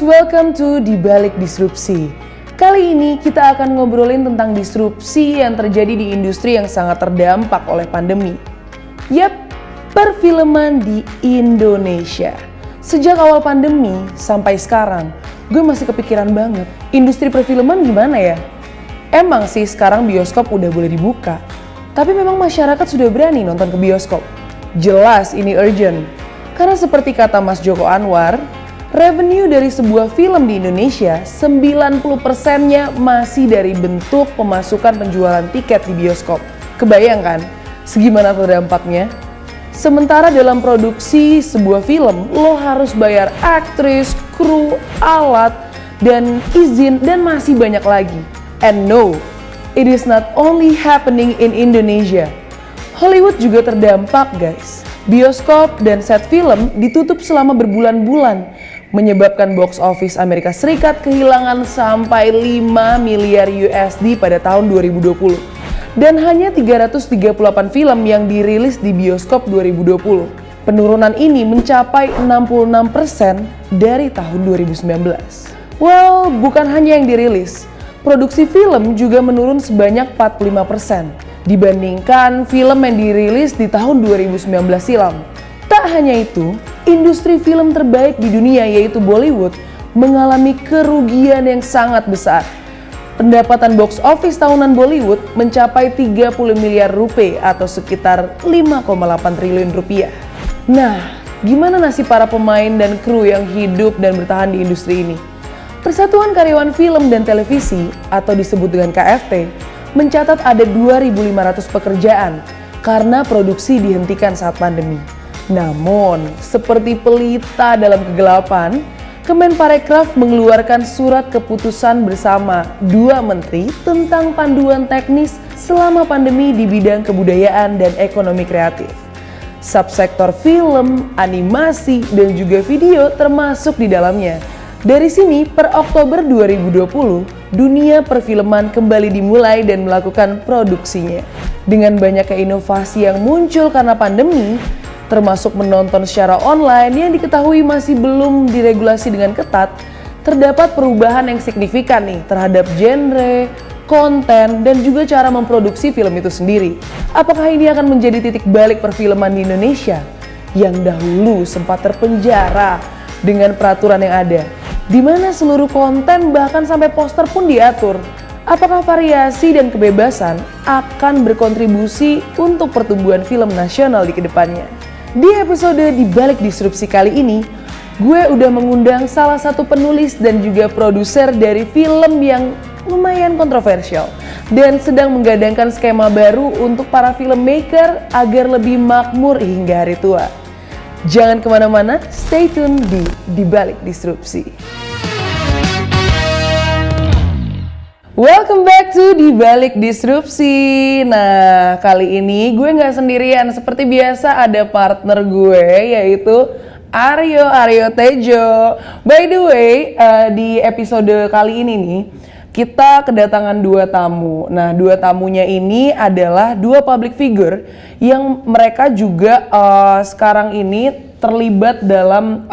guys, welcome to Di Balik Disrupsi. Kali ini kita akan ngobrolin tentang disrupsi yang terjadi di industri yang sangat terdampak oleh pandemi. Yap, perfilman di Indonesia. Sejak awal pandemi sampai sekarang, gue masih kepikiran banget, industri perfilman gimana ya? Emang sih sekarang bioskop udah boleh dibuka, tapi memang masyarakat sudah berani nonton ke bioskop. Jelas ini urgent, karena seperti kata Mas Joko Anwar, revenue dari sebuah film di Indonesia 90%-nya masih dari bentuk pemasukan penjualan tiket di bioskop. Kebayang kan segimana terdampaknya? Sementara dalam produksi sebuah film, lo harus bayar aktris, kru, alat, dan izin, dan masih banyak lagi. And no, it is not only happening in Indonesia. Hollywood juga terdampak, guys. Bioskop dan set film ditutup selama berbulan-bulan, menyebabkan box office Amerika Serikat kehilangan sampai 5 miliar USD pada tahun 2020. Dan hanya 338 film yang dirilis di bioskop 2020. Penurunan ini mencapai 66% dari tahun 2019. Well, bukan hanya yang dirilis. Produksi film juga menurun sebanyak 45% dibandingkan film yang dirilis di tahun 2019 silam. Tak hanya itu, industri film terbaik di dunia yaitu Bollywood mengalami kerugian yang sangat besar. Pendapatan box office tahunan Bollywood mencapai 30 miliar rupiah atau sekitar 5,8 triliun rupiah. Nah, gimana nasib para pemain dan kru yang hidup dan bertahan di industri ini? Persatuan Karyawan Film dan Televisi atau disebut dengan KFT mencatat ada 2.500 pekerjaan karena produksi dihentikan saat pandemi. Namun, seperti pelita dalam kegelapan, Kemenparekraf mengeluarkan surat keputusan bersama 2 menteri tentang panduan teknis selama pandemi di bidang kebudayaan dan ekonomi kreatif. Subsektor film, animasi, dan juga video termasuk di dalamnya. Dari sini, per Oktober 2020, dunia perfilman kembali dimulai dan melakukan produksinya. Dengan banyaknya inovasi yang muncul karena pandemi, termasuk menonton secara online yang diketahui masih belum diregulasi dengan ketat, terdapat perubahan yang signifikan nih terhadap genre, konten, dan juga cara memproduksi film itu sendiri. Apakah ini akan menjadi titik balik perfilman di Indonesia yang dahulu sempat terpenjara dengan peraturan yang ada, di mana seluruh konten bahkan sampai poster pun diatur? Apakah variasi dan kebebasan akan berkontribusi untuk pertumbuhan film nasional di kedepannya? Di episode Di Balik Disrupsi kali ini, gue udah mengundang salah satu penulis dan juga produser dari film yang lumayan kontroversial dan sedang menggadangkan skema baru untuk para filmmaker agar lebih makmur hingga hari tua. Jangan kemana-mana, stay tune di Balik Disrupsi. Welcome back to Di Balik Disrupsi. Nah, kali ini gue nggak sendirian. Seperti biasa ada partner gue yaitu Aryo Tejo. By the way, di episode kali ini nih kita kedatangan 2 tamu. Nah, 2 tamunya ini adalah 2 public figure yang mereka juga sekarang ini terlibat dalam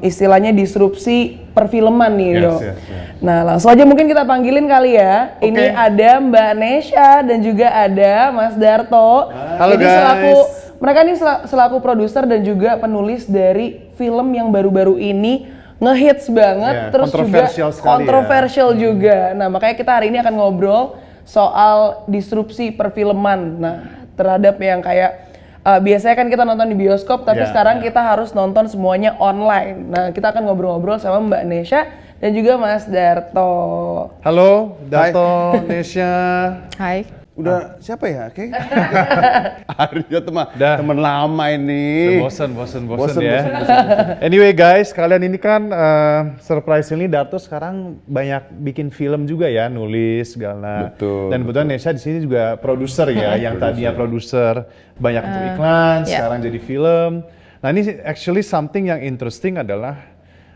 istilahnya disrupsi perfilman nih, Yo. Yes. Nah, langsung aja mungkin kita panggilin kali ya. Okay. Ini ada Mbak Nesha dan juga ada Mas Darto. Halo. Jadi guys. Mereka ini selaku produser dan juga penulis dari film yang baru-baru ini ngehits banget, terus juga kontroversial juga. Nah, makanya kita hari ini akan ngobrol soal disrupsi perfilman. Nah, terhadap yang kayak biasanya kan kita nonton di bioskop, tapi sekarang kita harus nonton semuanya online. Nah, kita akan ngobrol-ngobrol sama Mbak Nesha dan juga Mas Darto. Halo, Darto, Nesha. Hai. Udah siapa ya? Oke. Aryo teman lama ini. Bosen ya. Anyway guys, kalian ini kan surprisingly Darto sekarang banyak bikin film juga ya, nulis segala. Betul. Dan kebetulan Nesha di sini juga produser ya, yang tadinya produser banyak untuk iklan, sekarang jadi film. Nah, ini actually something yang interesting adalah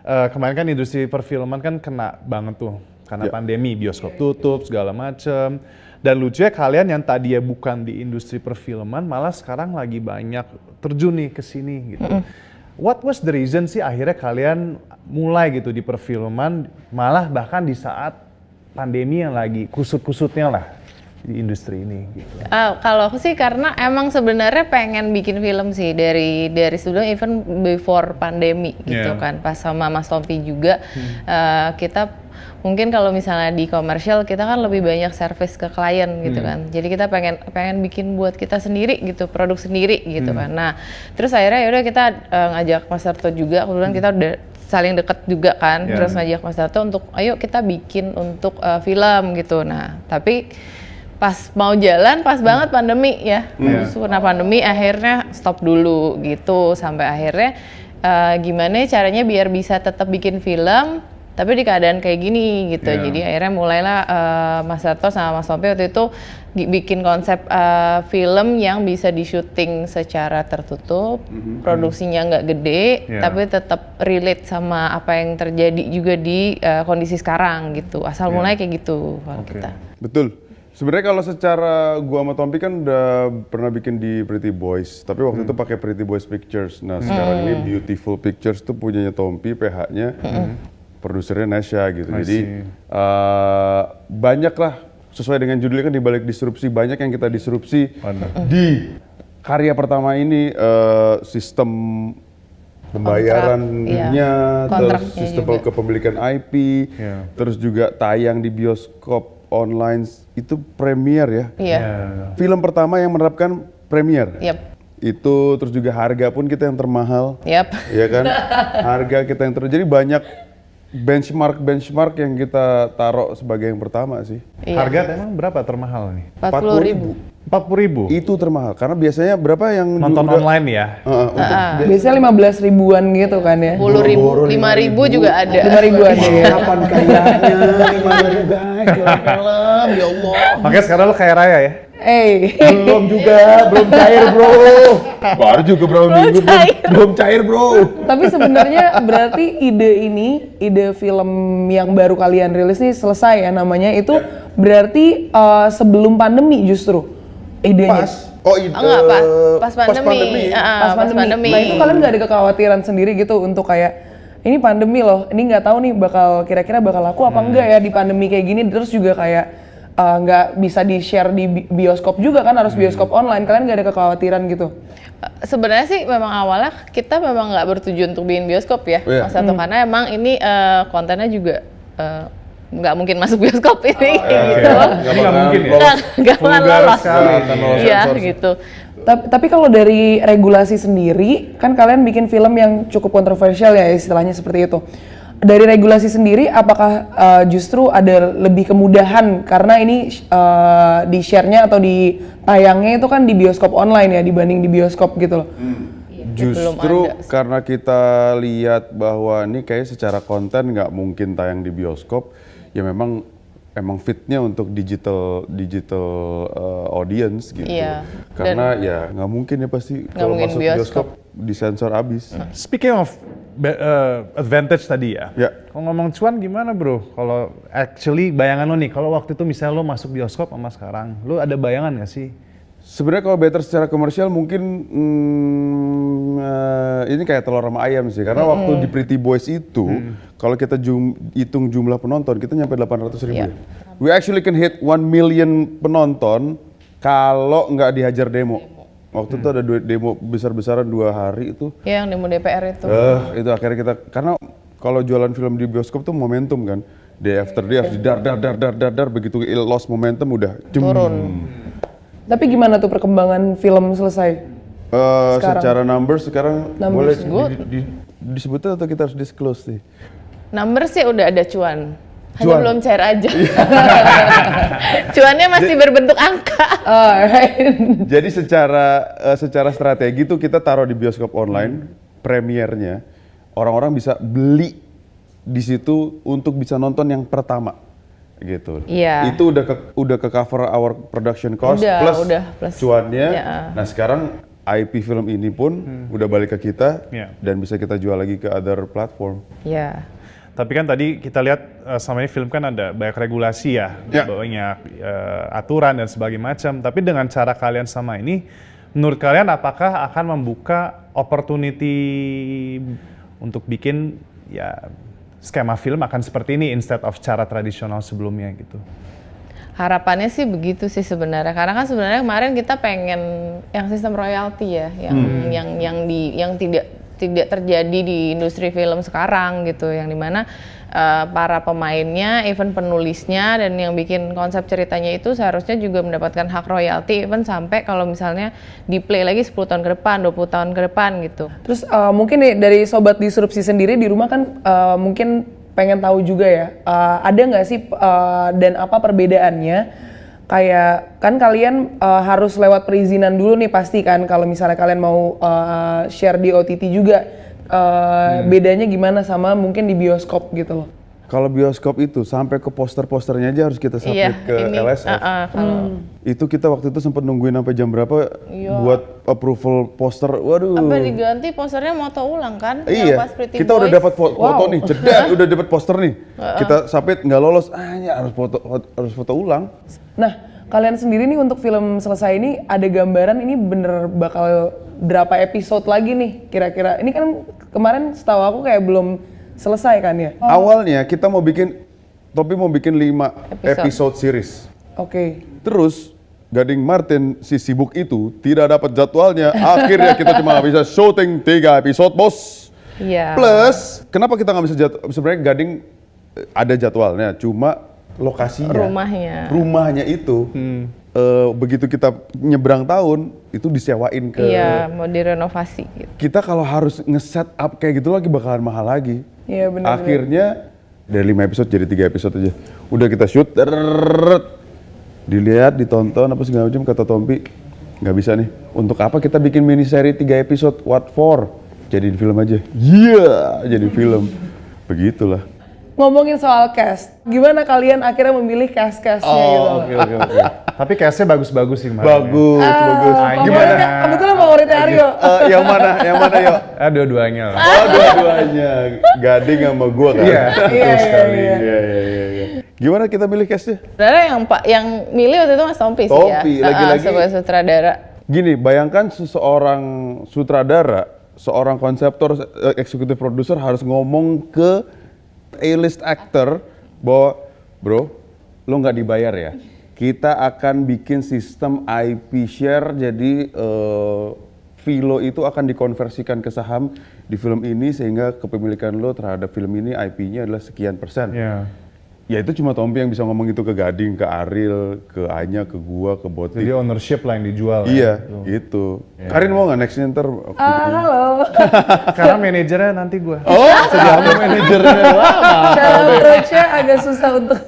kemarin kan industri perfilman kan kena banget tuh karena pandemi, bioskop tutup segala macem. Dan lucunya kalian yang tadinya bukan di industri perfilman malah sekarang lagi banyak terjun nih ke sini gitu. what was the reason sih akhirnya kalian mulai gitu di perfilman, malah bahkan di saat pandemi yang lagi kusut-kusutnya lah di industri ini gitu. Kalau aku sih karena emang sebenarnya pengen bikin film sih dari sebelum even before pandemi gitu kan, pas sama Mas Tompi juga kita mungkin kalau misalnya di komersial kita kan lebih banyak service ke klien gitu kan, jadi kita pengen bikin buat kita sendiri gitu, produk sendiri gitu kan. Nah terus akhirnya yaudah kita ngajak Mas Darto juga, kebetulan kita udah saling deket juga kan, terus ngajak Mas Darto untuk ayo kita bikin untuk film gitu. Nah tapi pas mau jalan pas banget pandemi ya, karena pandemi akhirnya stop dulu gitu, sampai akhirnya gimana caranya biar bisa tetap bikin film tapi di keadaan kayak gini gitu. Jadi akhirnya mulailah Mas Darto sama Mas Tompi waktu itu bikin konsep film yang bisa di-syuting secara tertutup, produksinya nggak gede, tapi tetap relate sama apa yang terjadi juga di kondisi sekarang gitu. Asal mulai kayak gitu kalau kita. Betul. Sebenarnya kalau secara gua sama Tompi kan udah pernah bikin di Pretty Boys, tapi waktu itu pakai Pretty Boys Pictures. Nah sekarang ini Beautiful Pictures tuh punyanya Tompi, PH-nya. Produsernya Nasya gitu. Jadi banyak lah sesuai dengan judulnya kan, di balik disrupsi banyak yang kita disrupsi di karya pertama ini, sistem pembayarannya, terus sistem kepemilikan IP, terus juga tayang di bioskop online itu premier ya. Film pertama yang menerapkan premier. Itu terus juga harga pun kita yang termahal. Ya kan? Harga kita yang jadi banyak benchmark yang kita taruh sebagai yang pertama sih. Harga emang berapa termahal nih? 40.000. 40.000? Itu termahal, karena biasanya berapa yang nonton online ya? Biasanya 15 ribuan gitu kan ya? 10.000, 5.000 juga ada. 5.000 ada ya? Kapan kayaknya 5.000 guys, film, ya Allah. Makanya sekarang lo kaya raya ya? Belum cair bro. Baru juga berapa minggu belum cair bro. Tapi sebenarnya berarti ide film yang baru kalian rilis nih selesai ya namanya itu berarti sebelum pandemi justru idenya. Pas pandemi. Nah itu kalian nggak ada kekhawatiran sendiri gitu untuk kayak ini pandemi loh, ini nggak tahu nih kira-kira bakal laku apa enggak ya di pandemi kayak gini, terus juga kayak nggak bisa di-share di bioskop juga kan, harus bioskop online. Kalian nggak ada kekhawatiran gitu? Sebenarnya sih memang awalnya kita memang nggak bertujuan untuk bikin bioskop ya, Mas Darto, karena emang ini kontennya juga nggak mungkin masuk bioskop ini gitu. Nggak mungkin ya? Nggak lolos. Iya gitu. Tapi kalau dari regulasi sendiri, kan kalian bikin film yang cukup kontroversial ya istilahnya seperti itu. Dari regulasi sendiri, apakah justru ada lebih kemudahan karena ini di share-nya atau di tayangnya itu kan di bioskop online ya dibanding di bioskop gitu loh? Justru karena kita lihat bahwa ini kayak secara konten nggak mungkin tayang di bioskop, ya memang fitnya untuk digital audience gitu. Karena ya nggak mungkin ya pasti kalau masuk bioskop disensor abis. Speaking of advantage tadi ya. Kalau ngomong cuan gimana bro? Kalau actually bayangan lo nih, kalau waktu itu misalnya lo masuk bioskop sama sekarang, lo ada bayangan nggak sih? Sebenarnya kalau better secara komersial mungkin ini kayak telur sama ayam sih. Karena waktu di Pretty Boys itu, kalau kita hitung jumlah penonton, kita nyampe 800.000. We actually can hit 1 million penonton kalau nggak dihajar demo. Waktu itu ada demo besar-besaran 2 hari itu. Yang demo DPR itu. Itu akhirnya kita, karena kalau jualan film di bioskop tuh momentum kan. Day after day harus dar, begitu lost momentum udah turun. Tapi gimana tuh perkembangan film selesai? Secara numbers sekarang numbers boleh disebutnya atau kita harus disclose sih? Numbers sih udah ada cuan. Hanya belum cair aja. Cuannya masih berbentuk angka. Jadi secara strategi tuh kita taruh di bioskop online premiernya, orang-orang bisa beli di situ untuk bisa nonton yang pertama gitu. Itu udah ke cover our production cost plus cuannya. Nah sekarang IP film ini pun udah balik ke kita dan bisa kita jual lagi ke other platform. Tapi kan tadi kita lihat sama ini film kan ada banyak regulasi ya, banyak aturan dan sebagainya macam. Tapi dengan cara kalian sama ini, menurut kalian apakah akan membuka opportunity untuk bikin ya skema film akan seperti ini instead of cara tradisional sebelumnya gitu. Harapannya sih begitu sih sebenarnya, karena kan sebenarnya kemarin kita pengen yang sistem royalti ya, yang tidak terjadi di industri film sekarang gitu, yang dimana para pemainnya, even penulisnya dan yang bikin konsep ceritanya itu seharusnya juga mendapatkan hak royalti, even sampai kalau misalnya di play lagi 10 tahun ke depan, 20 tahun ke depan gitu. Terus mungkin nih dari Sobat Disrupsi sendiri di rumah kan mungkin pengen tahu juga ya, ada nggak sih dan apa perbedaannya? Kayak kan kalian harus lewat perizinan dulu nih pasti kan kalau misalnya kalian mau share di OTT juga, bedanya gimana sama mungkin di bioskop gitu loh? Kalau bioskop itu sampai ke poster-posternya aja harus kita submit ke LSF. Itu kita waktu itu sempat nungguin sampai jam berapa buat approval poster. Waduh. Apa diganti posternya moto ulang kan? Iya. Pas Pretty Kita udah Boys. dapat foto nih, jeda udah dapat poster nih. Kita submit nggak lolos, ya harus foto ulang. Nah, kalian sendiri nih untuk film selesai ini ada gambaran ini bener bakal berapa episode lagi nih kira-kira? Ini kan kemarin setahu aku kayak belum selesai kan ya? Awalnya kita mau bikin 5 episode series. Oke. Terus Gading Martin si sibuk itu tidak dapat jadwalnya. Akhirnya kita cuma bisa syuting 3 episode, bos. Iya. Plus, kenapa kita nggak bisa sebenarnya Gading ada jadwalnya, cuma lokasinya. Rumahnya itu begitu kita nyebrang tahun itu disewain ke. Iya, mau direnovasi gitu. Kita kalau harus nge-set up kayak gitu lagi bakalan mahal lagi. Iya benar. Akhirnya dari 5 episode jadi 3 episode aja. Udah kita shoot, dilihat, ditonton apa segala macam, kata Tompi nggak bisa nih. Untuk apa kita bikin mini seri 3 episode? What for? Jadiin film aja. Jadi film. Begitulah. Ngomongin soal cast, gimana kalian akhirnya memilih cast-castnya gitu? Oke. Tapi castnya bagus-bagus sih kemarin. Bagus. Gimana? Kebetulan favoritnya Aryo. Yang mana yo? Dua-duanya lah. Dua-duanya. Gading sama gua kan. Iya, betul sekali. Iya. Gimana kita milih castnya? Sebenarnya yang milih waktu itu Mas Tompi sih ya. Tompi, lagi-lagi. Sebagai sutradara. Gini, bayangkan seseorang sutradara, seorang konseptor, executive producer harus ngomong ke A-list actor bahwa bro, lo nggak dibayar ya. Kita akan bikin sistem IP share, jadi Vilo itu akan dikonversikan ke saham di film ini sehingga kepemilikan lo terhadap film ini IP-nya adalah sekian %. Iya. Ya itu cuma Tompi yang bisa ngomong itu ke Gading, ke Ariel, ke Anya, ke gua, ke Botik. Jadi ownership lah yang dijual. Iya, ya, gitu. Karin mau nggak nextnya ntar? Halo. Karena manajernya nanti gue. Oh, sejauh manajernya lama. Cara approach-nya agak susah untuk.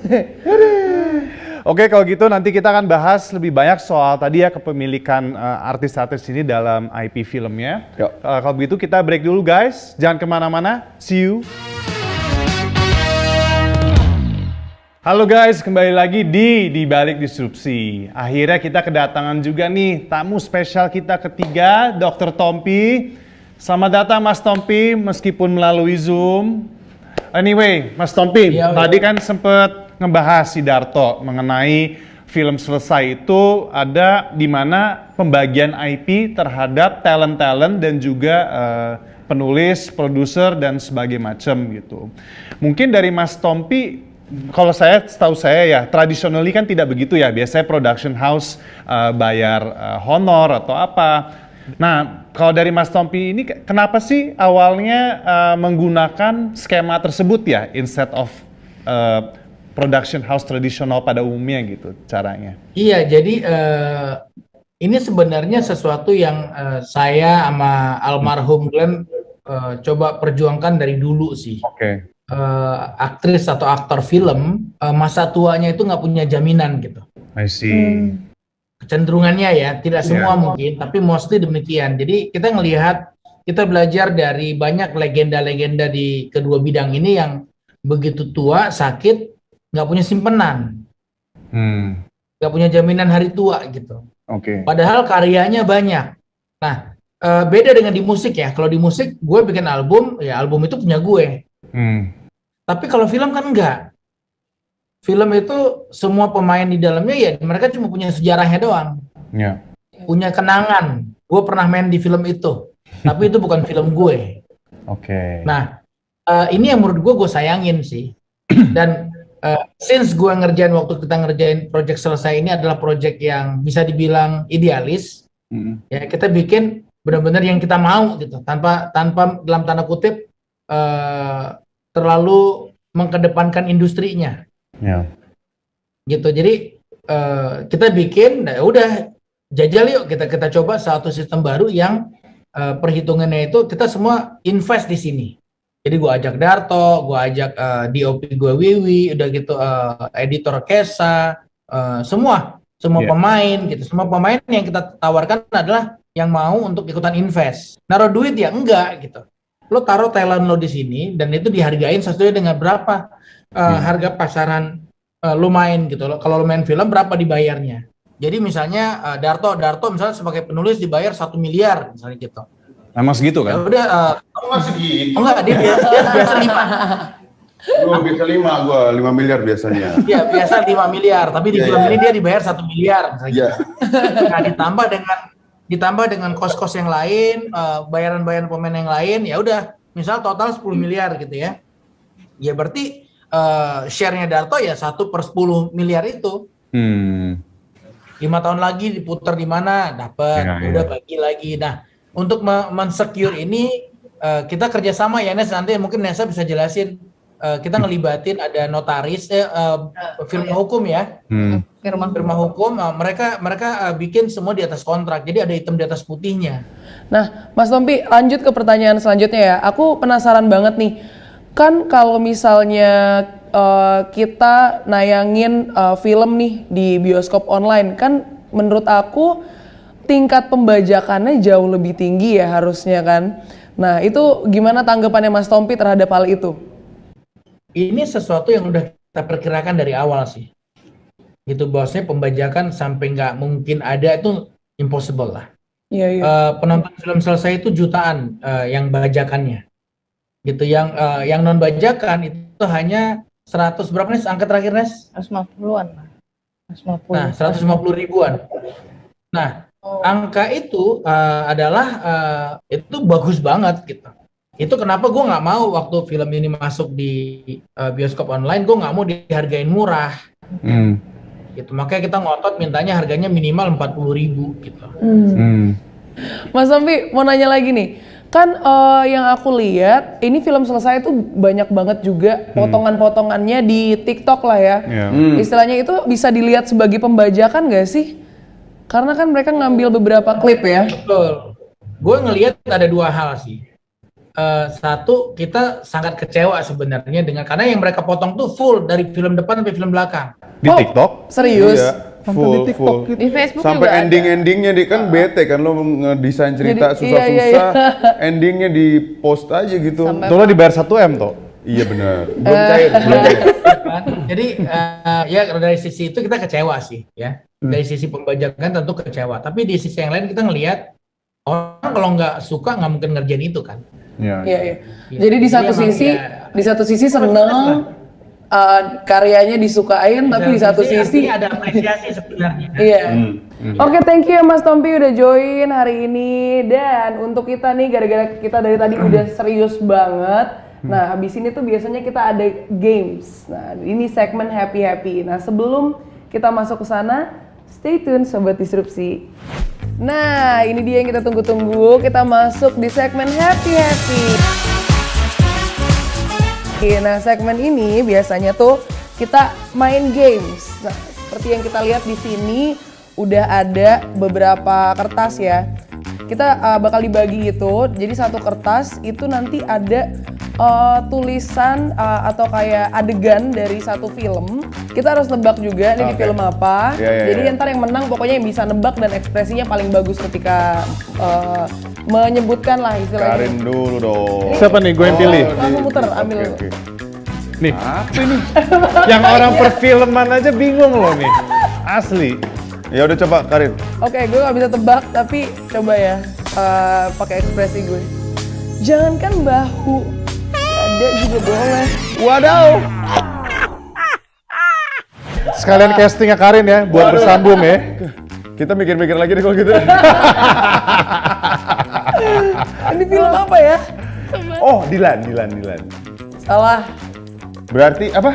Oke, kalau gitu nanti kita akan bahas lebih banyak soal tadi ya kepemilikan artis-artis ini dalam IP filmnya. Yuk. Kalau begitu kita break dulu guys, jangan kemana-mana. See you. Halo guys, kembali lagi di Balik Disrupsi. Akhirnya kita kedatangan juga nih tamu spesial kita ketiga, Dr. Tompi. Selamat datang Mas Tompi, meskipun melalui Zoom. Anyway, Mas Tompi, tadi kan sempet ngebahas si Darto mengenai film selesai itu ada di mana pembagian IP terhadap talent-talent dan juga penulis, produser dan sebagainya macam gitu. Mungkin dari Mas Tompi, kalau setahu saya ya, traditionally kan tidak begitu ya. Biasanya production house bayar honor atau apa. Nah, kalau dari Mas Tompi ini, kenapa sih awalnya menggunakan skema tersebut ya, instead of production house tradisional pada umumnya gitu caranya? Iya, jadi ini sebenarnya sesuatu yang saya sama almarhum Glenn coba perjuangkan dari dulu sih. Oke. Aktris atau aktor film masa tuanya itu nggak punya jaminan gitu. I see. Kecenderungannya ya, tidak semua mungkin, tapi mostly demikian. Jadi kita belajar dari banyak legenda-legenda di kedua bidang ini yang begitu tua, sakit, nggak punya simpenan, nggak punya jaminan hari tua gitu. Oke. Padahal karyanya banyak. Nah, beda dengan di musik ya. Kalau di musik gue bikin album, ya album itu punya gue. Tapi kalau film kan enggak. Film itu semua pemain di dalamnya ya mereka cuma punya sejarahnya doang. Yeah. Punya kenangan. Gue pernah main di film itu. tapi itu bukan film gue. Oke. Nah, ini yang menurut gue sayangin sih. Dan since gue ngerjain waktu kita ngerjain project selesai ini adalah project yang bisa dibilang idealis, ya kita bikin benar-benar yang kita mau gitu, tanpa dalam tanda kutip terlalu mengkedepankan industrinya. Ya. Gitu. Jadi kita bikin, nah udah jajal yuk kita coba satu sistem baru yang perhitungannya itu kita semua invest di sini. Jadi gue ajak Darto, gue ajak DOP gue Wiwi, udah gitu editor Kesa, semua pemain gitu. Semua pemain yang kita tawarkan adalah yang mau untuk ikutan invest. Naruh duit ya enggak gitu. Lo taruh talent lo di sini dan itu dihargain sesuai dengan berapa harga pasaran lo main gitu. Kalau lo main film berapa dibayarnya. Jadi misalnya Darto misalnya sebagai penulis dibayar 1 miliar misalnya gitu. Emang segitu kan? Ya udah, Masih gitu. enggak, dia biasa 5. Gue bisa 5 miliar biasanya. Iya, biasa 5 miliar, tapi di film ini dia dibayar 1 miliar misalnya. Iya. Nah, ditambah dengan kos-kos yang lain, bayaran-bayaran pemain yang lain, ya udah, misal total 10 miliar gitu ya. Ya berarti share-nya Darto ya 1/10 miliar itu. 5 tahun lagi diputar di mana, dapat, udah bagi lagi. Nah, untuk men-secure ini kita kerjasama ya Nes, nanti mungkin Nesa bisa jelasin, kita ngelibatin ada notaris, firma hukum ya, firma hukum, mereka bikin semua di atas kontrak, jadi ada hitam di atas putihnya. Nah, Mas Tompi, lanjut ke pertanyaan selanjutnya ya. Aku penasaran banget nih, kan kalau misalnya kita nayangin film nih di bioskop online, kan menurut aku tingkat pembajakannya jauh lebih tinggi ya harusnya kan. Nah, itu gimana tanggapannya Mas Tompi terhadap hal itu? Ini sesuatu yang udah kita perkirakan dari awal sih. Gitu, bosnya pembajakan sampai nggak mungkin ada itu impossible lah. Iya. Penonton film selesai itu jutaan yang bajakannya. Gitu, yang non bajakan itu hanya 100 berapa nih angka terakhir Nes? 150-an lah. 150. Nah, 150 ribuan. Nah, angka itu adalah itu bagus banget gitu. Itu kenapa gue nggak mau waktu film ini masuk di bioskop online, gue nggak mau dihargain murah. Gitu. Makanya kita ngotot mintanya harganya minimal 40.000 gitu. Mas Tompi mau nanya lagi nih, kan yang aku lihat ini film selesai itu banyak banget juga potongan-potongannya di TikTok lah ya. Istilahnya itu bisa dilihat sebagai pembajakan nggak sih? Karena kan mereka ngambil beberapa klip ya. Betul. Gue ngelihat ada 2 hal sih. Satu, kita sangat kecewa sebenarnya karena yang mereka potong tuh full dari film depan sampai film belakang. Di TikTok? Serius? Iya, full. Di Facebook Sampai juga ending-endingnya kan bete kan lo ngedesain cerita susah-susah, endingnya di post aja gitu. Tuh lo dibayar 1M toh? Iya benar. Belum cair. Jadi ya dari sisi itu kita kecewa sih ya. Dari sisi pembajakan tentu kecewa. Tapi di sisi yang lain kita ngelihat orang kalau nggak suka nggak mungkin ngerjain itu kan. Iya. Jadi di satu sisi seneng karyanya disukain, tapi di satu sisi ada apresiasi sebenarnya. Iya. Oke, thank you ya Mas Tompi udah join hari ini. Dan untuk kita nih, gara-gara kita dari tadi udah serius banget. Nah, habis ini tuh biasanya kita ada games. Nah, ini segmen happy-happy. Nah, sebelum kita masuk ke sana, stay tune Sobat Disrupsi. Nah, ini dia yang kita tunggu-tunggu. Kita masuk di segmen happy-happy. Oke, nah segmen ini biasanya tuh kita main games. Nah, seperti yang kita lihat di sini udah ada beberapa kertas ya. Kita bakal dibagi itu. Jadi satu kertas itu nanti ada tulisan atau kayak adegan dari satu film. Kita harus nebak juga nih di film apa. Jadi ntar yang menang pokoknya yang bisa nebak dan ekspresinya paling bagus ketika menyebutkan lah istilahnya. Karin dulu dong. Siapa nih gue yang pilih? Langsung muter, ambil. Oke. Nih, apa nih? Yang orang perfilman aja bingung loh nih. Asli. Ya udah coba Karin. Oke, gue gak bisa tebak tapi coba ya pakai ekspresi gue. Jangankan bahu, ada juga boleh. Wadaw. Sekalian castingnya Karin ya, buat bersambung ya. Kita mikir-mikir lagi deh kalau gitu. Ini film apa ya? Oh, Dilan. Salah. Berarti apa?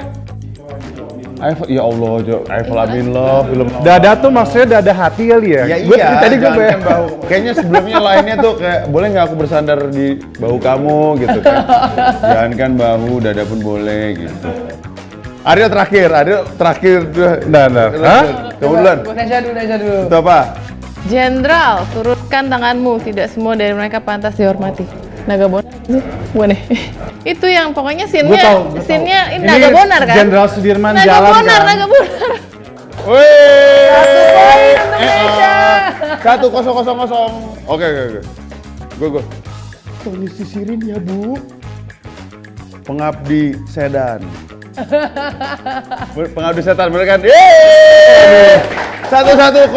Eiffel, ya Allah, Eiffel I'm in Love, film. Dada tuh maksudnya dada hati kali ya? Ya Gua- iya, tadi gue jangankan bahu. Kayaknya sebelumnya lainnya tuh kayak, boleh nggak aku bersandar di bahu kamu gitu kan. Jangankan bahu, dada pun boleh gitu. Ariel terakhir. Nah. Hah? Kamu duluan. Nesha dulu. Itu apa? Jenderal, turunkan tanganmu. Tidak semua dari mereka pantas dihormati. Naga Bonar sih? Bukan deh. Itu yang pokoknya Gua tahu. scene-nya ini Naga Bonar kan? Jenderal Sudirman Naga jalan Bonar, kan? Naga Bonar. Wih. Indonesia. 1-0. Oke. Go. Tolong sisirin ya, Bu. Pengabdi Sedan. Pengabdi setan mereka kan. Yeay! 1-0.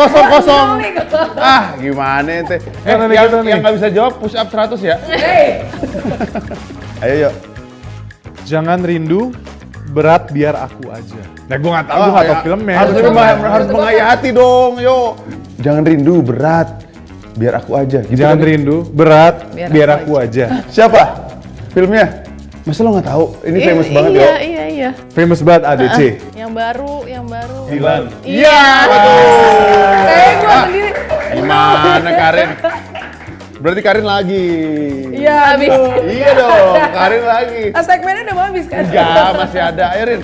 Ah, gimana ente? Yang nggak bisa jawab push up 100 ya? Ayo yuk. Jangan rindu, berat biar aku aja. Nah gue nggak tahu, gue nggak tahu filmnya. Harus menghayati dong, yo. Jangan rindu, berat. Biar aku aja. Gitu Jangan kan? rindu, berat biar aku aku aja. Siapa? Filmnya? Masa lo nggak tahu? Ini famous banget yo. Iya. Famous banget ADC. Yang baru. Dilan. Iya. Gue sendiri. Gimana Karin? Berarti Karin lagi. Iya, habis. Iya dong, Karin lagi. Segmennya udah mau habis kan? Enggak, masih ada. Ayo Rin.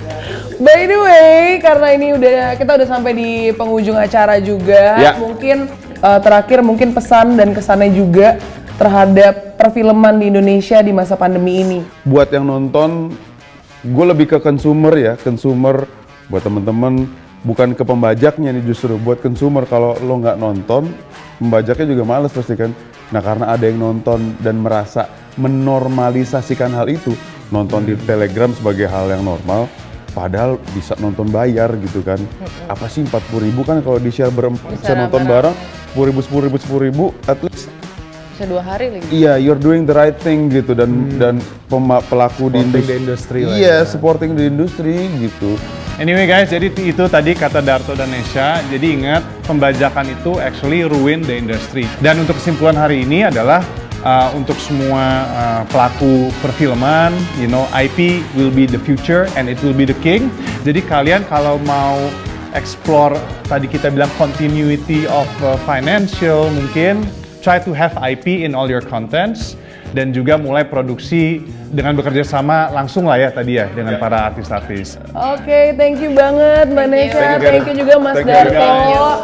By the way, karena ini kita udah sampai di penghujung acara juga. Ya. Mungkin terakhir mungkin pesan dan kesannya juga terhadap perfilman di Indonesia di masa pandemi ini. Buat yang nonton, gue lebih ke consumer buat temen-temen, bukan ke pembajaknya nih justru, buat consumer. Kalau lo nggak nonton, pembajaknya juga males pasti kan. Nah karena ada yang nonton dan merasa menormalisasikan hal itu, nonton di Telegram sebagai hal yang normal, padahal bisa nonton bayar gitu kan. Apa sih 40.000 kan kalau di-share berempat bisa nonton bareng, 10.000, at least. Bisa 2 hari lagi. Iya, you're doing the right thing gitu dan pelaku di industri lah Iya, ya. supporting the industry gitu. Anyway guys, jadi itu tadi kata Darto dan Nesha. Jadi ingat, pembajakan itu actually ruin the industry. Dan untuk kesimpulan hari ini adalah untuk semua pelaku perfilman, you know, IP will be the future and it will be the king. Jadi kalian kalau mau explore tadi kita bilang continuity of financial, mungkin try to have IP in all your contents dan juga mulai produksi dengan bekerja sama langsung lah ya tadi ya dengan para artis-artis. Oke, thank you banget Mbak Nesha, Thank you, thank you juga Mas Thank you, Darto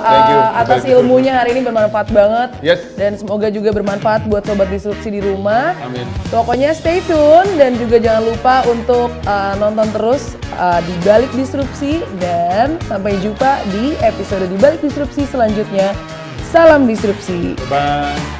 Thank you. atas ilmunya hari ini bermanfaat banget. Yes. Dan semoga juga bermanfaat buat Sobat Disrupsi di rumah. Amin. Pokoknya stay tune dan juga jangan lupa untuk nonton terus di Balik Disrupsi dan sampai jumpa di episode di Balik Disrupsi selanjutnya. Salam disrupsi. Bye.